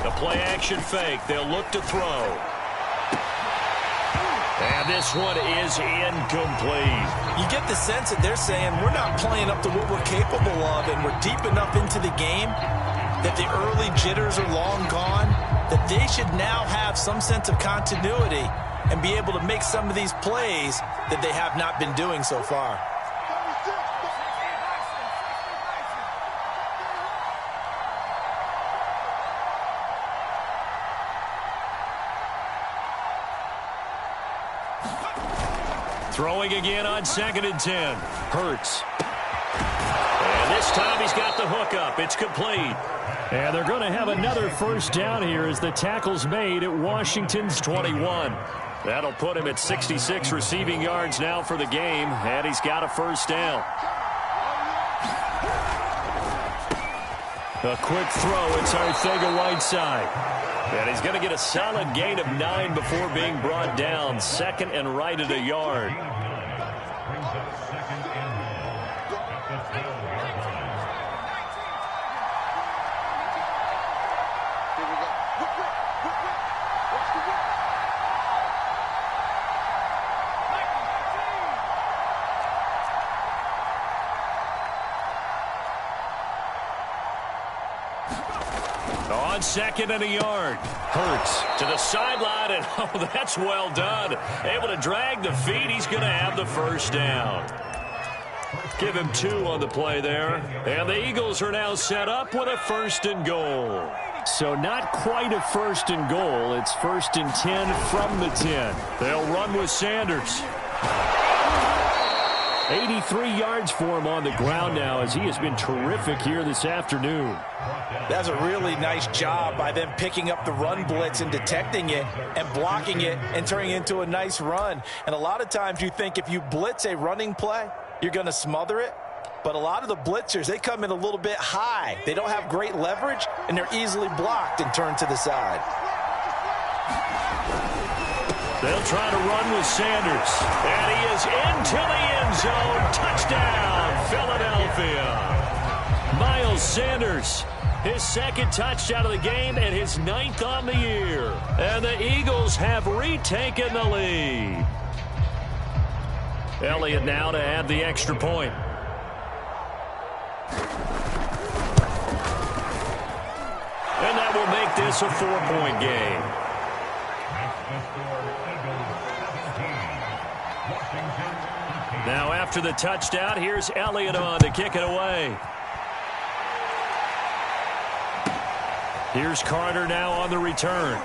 The play-action fake. They'll look to throw. And this one is incomplete. You get the sense that they're saying we're not playing up to what we're capable of, and we're deep enough into the game that the early jitters are long gone, that they should now have some sense of continuity and be able to make some of these plays that they have not been doing so far. Throwing again on 2nd and 10. Hurts. And this time he's got the hook up. It's complete. And they're going to have another first down here as the tackle's made at Washington's 21. That'll put him at 66 receiving yards now for the game, and he's got a first down. A quick throw. It's Arcega-Whiteside. And he's going to get a solid gain of 9 before being brought down. 2nd and right at a yard. On 2nd and a yard. Hurts to the sideline, and oh, that's well done. Able to drag the feet. He's going to have the first down. Give him 2 on the play there. And the Eagles are now set up with a 1st and goal. So not quite a 1st and goal. It's 1st and 10 from the 10. They'll run with Sanders. 83 yards for him on the ground now as he has been terrific here this afternoon. That's a really nice job by them picking up the run blitz and detecting it and blocking it and turning it into a nice run. And a lot of times you think if you blitz a running play, you're going to smother it. But a lot of the blitzers, they come in a little bit high. They don't have great leverage, and they're easily blocked and turned to the side. They'll try to run with Sanders. And he is into the end zone. Touchdown, Philadelphia. Miles Sanders, his 2nd touchdown of the game and his 9th on the year. And the Eagles have retaken the lead. Elliott now to add the extra point. And that will make this a 4-point game. Now after the touchdown, here's Elliott on to kick it away. Here's Carter now on the return.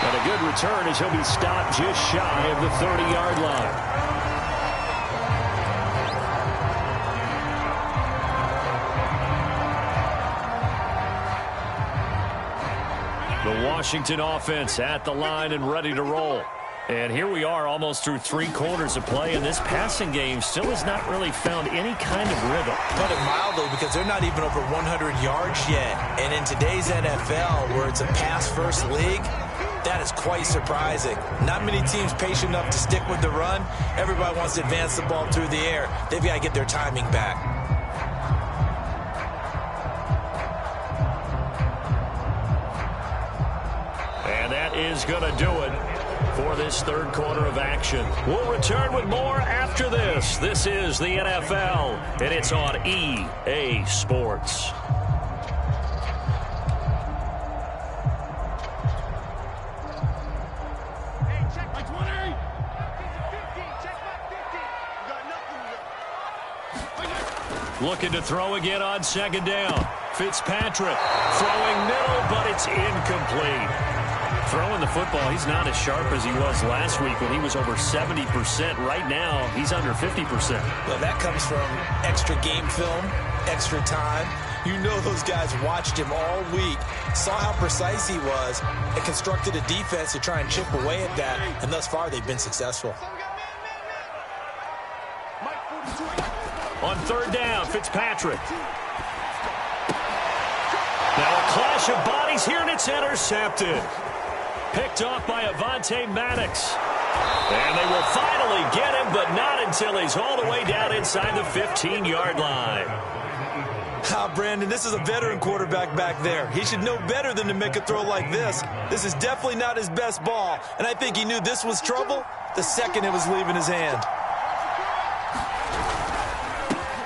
And a good return as he'll be stopped just shy of the 30-yard line. The Washington offense at the line and ready to roll. And here we are almost through 3 quarters of play, and this passing game still has not really found any kind of rhythm. Put it mildly, because they're not even over 100 yards yet. And in today's NFL, where it's a pass-first league, that is quite surprising. Not many teams patient enough to stick with the run. Everybody wants to advance the ball through the air. They've got to get their timing back. And that is going to do it for this 3rd quarter of action. We'll return with more after this. This is the NFL, and it's on EA Sports. Looking to throw again on 2nd down. Fitzpatrick throwing middle, but it's incomplete. Throwing the football, he's not as sharp as he was last week when he was over 70%. Right now, he's under 50%. Well, that comes from extra game film, extra time. You know those guys watched him all week, saw how precise he was, and constructed a defense to try and chip away at that, and thus far they've been successful. On 3rd down, Fitzpatrick. Now a clash of bodies here, and it's intercepted. Picked off by Avonte Maddox. And they will finally get him, but not until he's all the way down inside the 15-yard line. Brandon, this is a veteran quarterback back there. He should know better than to make a throw like this. This is definitely not his best ball, and I think he knew this was trouble the second it was leaving his hand.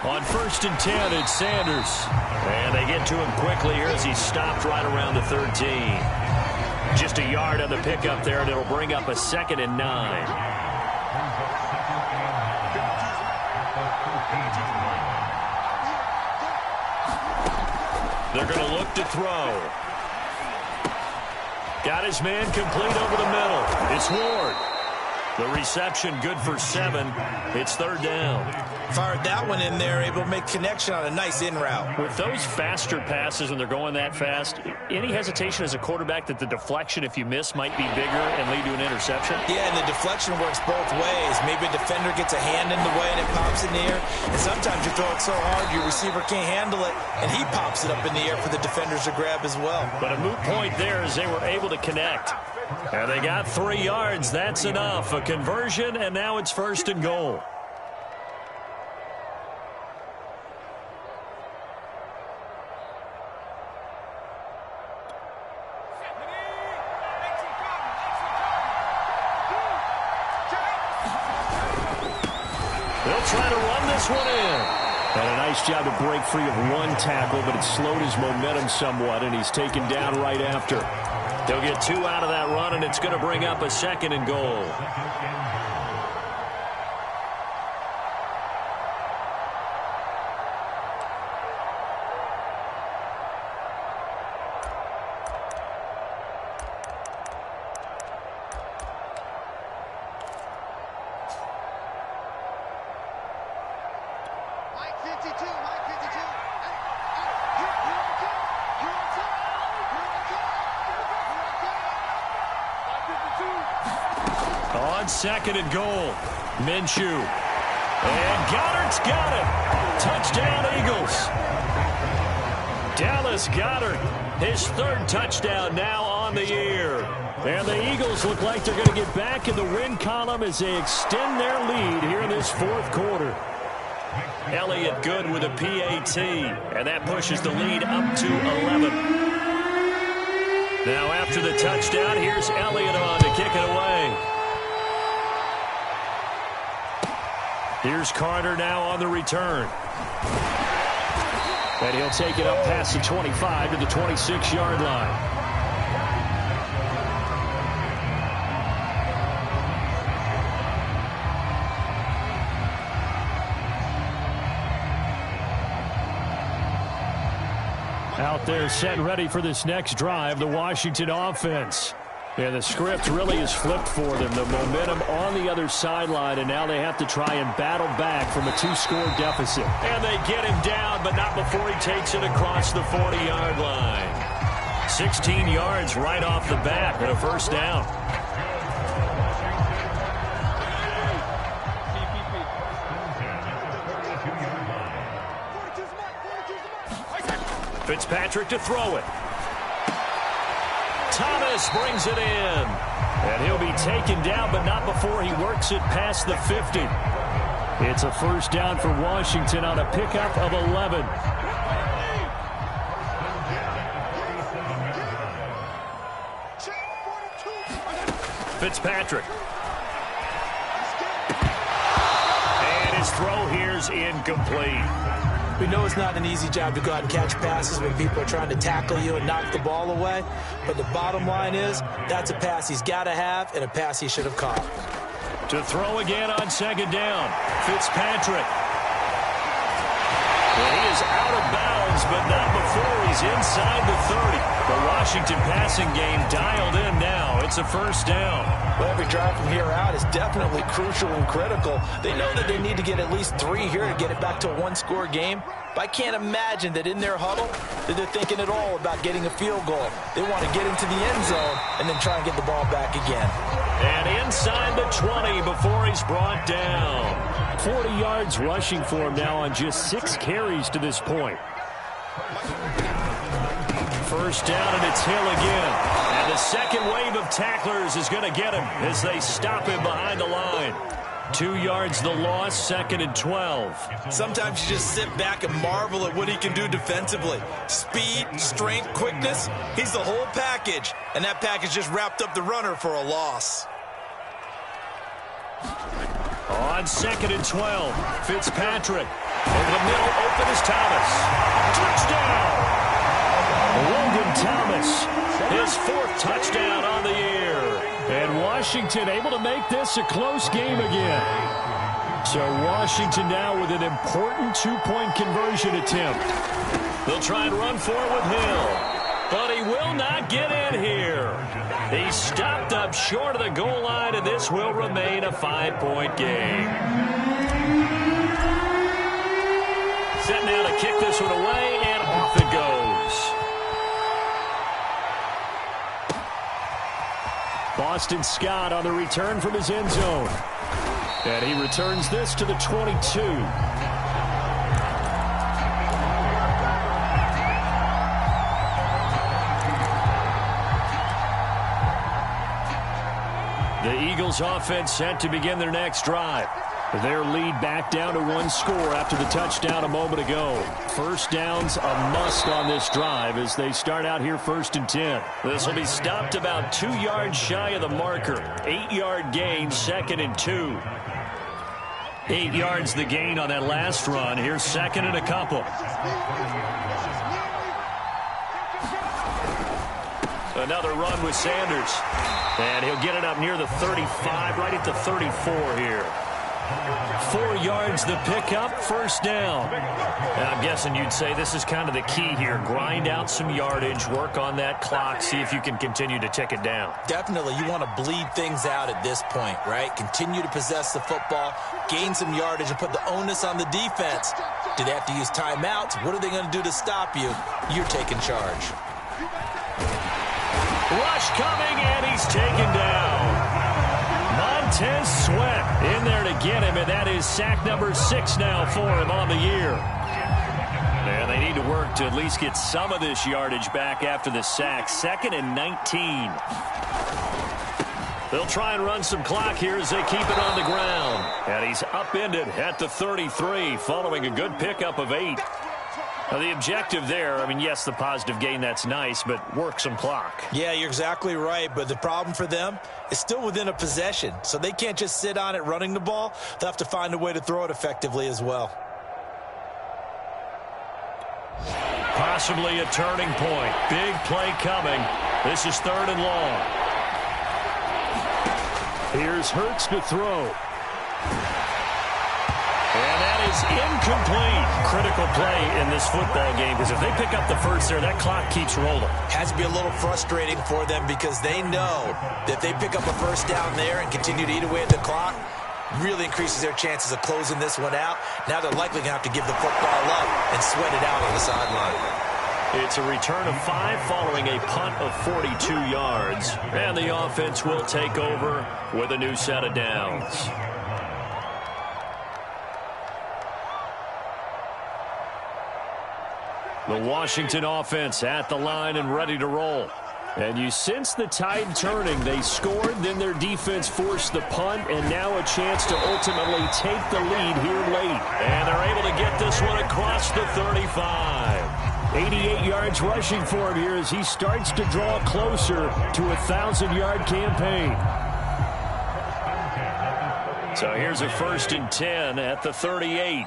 On 1st and 10, it's Sanders. And they get to him quickly here as he's stopped right around the 13. Just a yard on the pickup there, and it'll bring up a 2nd and 9. They're going to look to throw. Got his man complete over the middle. It's Ward. The reception good for 7. It's 3rd down. Fired that one in there, able to make connection on a nice in route. With those faster passes when they're going that fast, any hesitation as a quarterback that the deflection, if you miss, might be bigger and lead to an interception? Yeah, and the deflection works both ways. Maybe a defender gets a hand in the way and it pops in the air. And sometimes you throw it so hard your receiver can't handle it, and he pops it up in the air for the defenders to grab as well. But a moot point there as they were able to connect. And they got 3 yards. That's enough. A conversion, and now it's 1st and goal. They'll try to run this one in. And a nice job to break free of one tackle, but it slowed his momentum somewhat, and he's taken down right after. They'll get 2 out of that run, and it's going to bring up a 2nd and goal. On 2nd and goal, Minshew. And Goddard's got it. Touchdown, Eagles. Dallas Goedert, his 3rd touchdown now on the year. And the Eagles look like they're going to get back in the win column as they extend their lead here in this 4th quarter. Elliott good with a PAT, and that pushes the lead up to 11. Now after the touchdown, here's Elliott on to kick it away. Here's Carter now on the return. And he'll take it up past the 25 to the 26-yard line. Out there set and ready for this next drive, the Washington offense. And the script really is flipped for them. The momentum on the other sideline, and now they have to try and battle back from a 2-score deficit. And they get him down, but not before he takes it across the 40-yard line. 16 yards right off the bat, and a 1st down. Fitzpatrick to throw it. Thomas brings it in. And he'll be taken down, but not before he works it past the 50. It's a 1st down for Washington on a pickup of 11. Fitzpatrick. And his throw here's incomplete. We know it's not an easy job to go out and catch passes when people are trying to tackle you and knock the ball away. But the bottom line is, that's a pass he's got to have and a pass he should have caught. To throw again on 2nd down, Fitzpatrick. And he is out of bounds, but not before he's inside the 30. The Washington passing game dialed in now. It's a 1st down. Well, every drive from here out is definitely crucial and critical. They know that they need to get at least 3 here to get it back to a 1-score game. But I can't imagine that in their huddle that they're thinking at all about getting a field goal. They want to get into the end zone and then try and get the ball back again. And inside the 20 before he's brought down. 40 yards rushing for him now on just 6 carries to this point. 1st down, and it's Hill again. And the second wave of tacklers is going to get him as they stop him behind the line. 2 yards the loss, 2nd and 12. Sometimes you just sit back and marvel at what he can do defensively. Speed, strength, quickness, he's the whole package. And that package just wrapped up the runner for a loss. On 2nd and 12, Fitzpatrick. Over the middle, open is Thomas. Touchdown! Logan Thomas, his 4th touchdown on the year. And Washington able to make this a close game again. So Washington now with an important 2-point conversion attempt. They'll try and run for it with Hill. But he will not get in here. He's stopped up short of the goal line, and this will remain a 5-point game. Set now to kick this one away, and off it goes. Boston Scott on the return from his end zone. And he returns this to the 22. The Eagles offense set to begin their next drive. Their lead back down to 1 score after the touchdown a moment ago. First down's a must on this drive as they start out here 1st and 10. This will be stopped about 2 yards shy of the marker. 8-yard gain, 2nd and 2. 8 yards the gain on that last run. Here's 2nd and a couple. Another run with Sanders. And he'll get it up near the 35, right at the 34 here. 4 yards the pickup, 1st down. And I'm guessing you'd say this is kind of the key here. Grind out some yardage, work on that clock, see if you can continue to tick it down. Definitely, you want to bleed things out at this point, right? Continue to possess the football, gain some yardage, and put the onus on the defense. Do they have to use timeouts? What are they going to do to stop you? You're taking charge. Rush coming, and he's taken down. Montez Sweat in there to get him, and that is sack number 6 now for him on the year. And they need to work to at least get some of this yardage back after the sack. 2nd and 19. They'll try and run some clock here as they keep it on the ground. And he's upended at the 33 following a good pickup of 8. Now, the objective there, I mean, yes, the positive gain, that's nice, but work some clock. Yeah, you're exactly right, but the problem for them is still within a possession, so they can't just sit on it running the ball. They'll have to find a way to throw it effectively as well. Possibly a turning point. Big play coming. This is 3rd and long. Here's Hurts to throw. And that is incomplete. Critical play in this football game because if they pick up the first there, that clock keeps rolling. Has to be a little frustrating for them because they know that if they pick up a first down there and continue to eat away at the clock, really increases their chances of closing this one out. Now they're likely going to have to give the football up and sweat it out on the sideline. It's a return of 5 following a punt of 42 yards. And the offense will take over with a new set of downs. The Washington offense at the line and ready to roll. And you sense the tide turning. They scored, then their defense forced the punt, and now a chance to ultimately take the lead here late. And they're able to get this one across the 35. 88 yards rushing for him here as he starts to draw closer to a 1,000-yard campaign. So here's a 1st and 10 at the 38.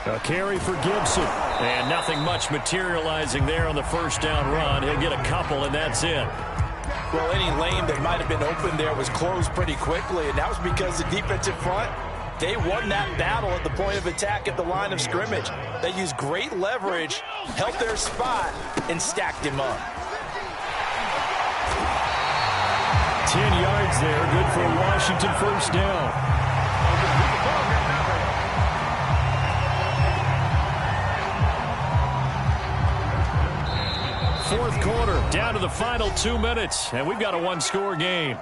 A carry for Gibson. And nothing much materializing there on the 1st down run. He'll get a couple, and that's it. Well, any lane that might have been open there was closed pretty quickly, and that was because the defensive front, they won that battle at the point of attack at the line of scrimmage. They used great leverage, held their spot, and stacked him up. 10 yards there, good for a Washington 1st down. Fourth quarter, down to the final 2 minutes, and we've got a 1-score game.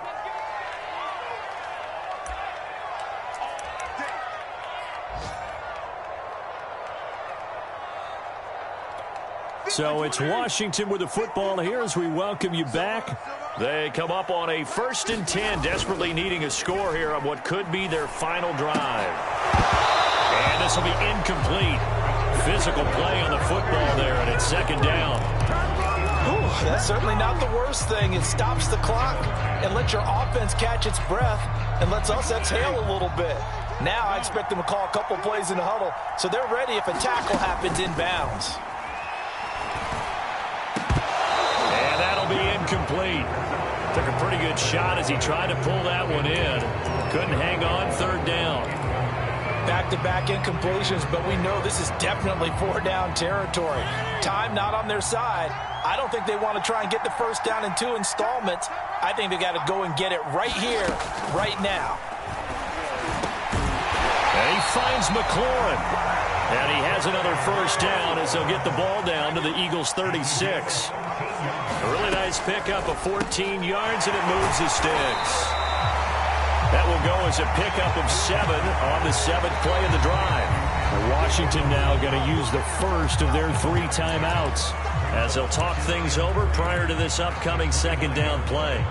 So it's Washington with the football here as we welcome you back. They come up on a 1st and 10, desperately needing a score here on what could be their final drive. And this will be incomplete. Physical play on the football there, and it's 2nd down. Ooh, that's certainly not the worst thing. It stops the clock and lets your offense catch its breath and lets us exhale a little bit. Now I expect them to call a couple plays in the huddle, so they're ready if a tackle happens inbounds. And that'll be incomplete. Took a pretty good shot as he tried to pull that one in. Couldn't hang on, 3rd down. Back-to-back incompletions, but we know this is definitely 4-down territory. Time not on their side. I don't think they want to try and get the 1st down in 2 installments. I think they got to go and get it right here, right now. And he finds McLaurin. And he has another 1st down as he'll get the ball down to the Eagles' 36. A really nice pickup of 14 yards, and it moves the sticks. That will go as a pickup of 7 on the 7th play of the drive. Washington now going to use the first of their 3 timeouts as they'll talk things over prior to this upcoming 2nd down play.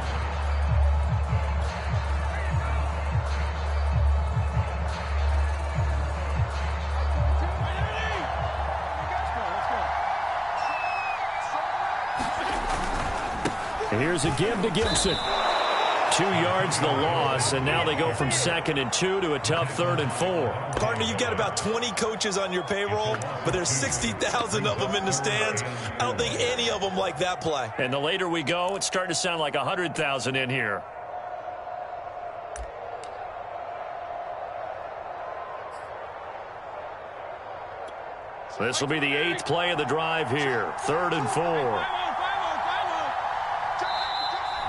Here's a give to Gibson. 2 yards the loss, and now they go from 2nd and 2 to a tough 3rd and 4. Partner, you've got about 20 coaches on your payroll, but there's 60,000 of them in the stands. I don't think any of them like that play. And the later we go, it's starting to sound like 100,000 in here. This will be the 8th play of the drive here. 3rd and 4.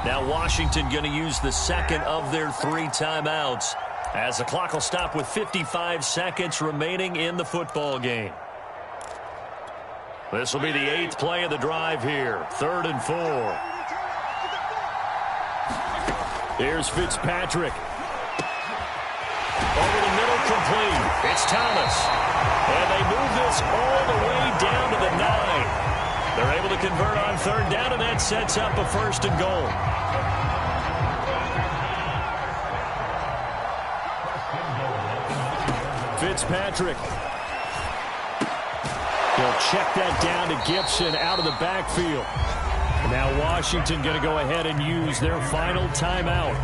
Now Washington going to use the 2nd of their 3 timeouts as the clock will stop with 55 seconds remaining in the football game. This will be the 8th play of the drive here. 3rd and 4. Here's Fitzpatrick. Over the middle, complete. It's Thomas. And they move this all the way down to the 9. They're able to convert on 3rd down, and that sets up a 1st and goal. Fitzpatrick. He'll check that down to Gibson out of the backfield. Now Washington going to go ahead and use their final timeout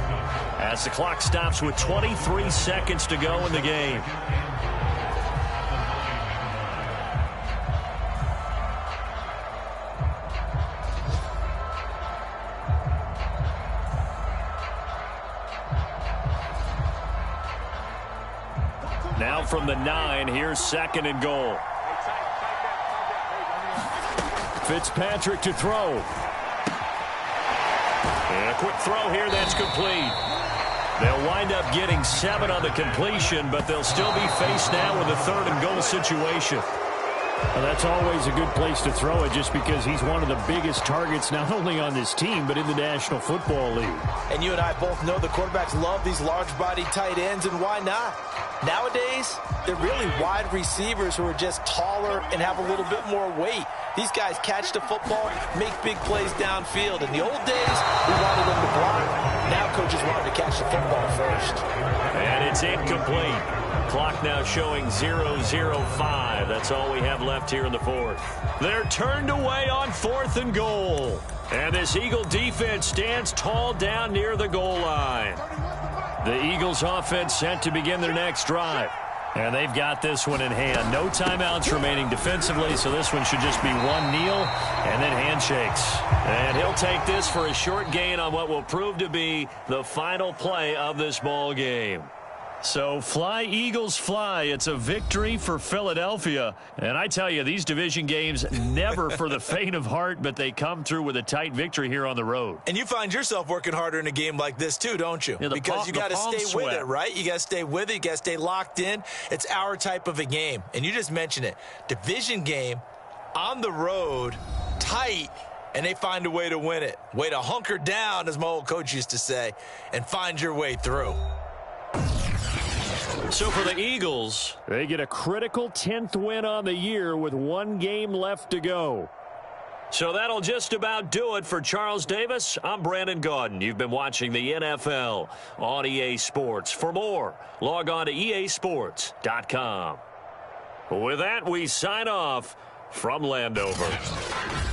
as the clock stops with 23 seconds to go in the game. Now from the 9, here's 2nd and goal. Fitzpatrick to throw. And a quick throw here, that's complete. They'll wind up getting 7 on the completion, but they'll still be faced now with a 3rd and goal situation. Well, that's always a good place to throw it just because he's one of the biggest targets not only on this team but in the National Football League. And you and I both know the quarterbacks love these large-body tight ends, and why not? Nowadays, they're really wide receivers who are just taller and have a little bit more weight. These guys catch the football, make big plays downfield. In the old days, we wanted them to block. Now coaches wanted to catch the football first. And it's incomplete. Clock now showing 0:05. That's all we have left here in the 4th. They're turned away on 4th and goal. And this Eagle defense stands tall down near the goal line. The Eagles offense set to begin their next drive. And they've got this one in hand. No timeouts remaining defensively, so this one should just be one kneel and then handshakes. And he'll take this for a short gain on what will prove to be the final play of this ball game. So fly, Eagles, fly. It's a victory for Philadelphia. And I tell you, these division games never for the faint of heart, but they come through with a tight victory here on the road. And you find yourself working harder in a game like this too, don't you? Yeah, because you got to stay with it, right? You got to stay with it. You got to stay locked in. It's our type of a game. And you just mentioned it. Division game, on the road, tight, and they find a way to win it. Way to hunker down, as my old coach used to say, and find your way through. So for the Eagles, they get a critical 10th win on the year with one game left to go. So that'll just about do it for Charles Davis. I'm Brandon Gaudin. You've been watching the NFL on EA Sports. For more, log on to easports.com. With that, we sign off from Landover.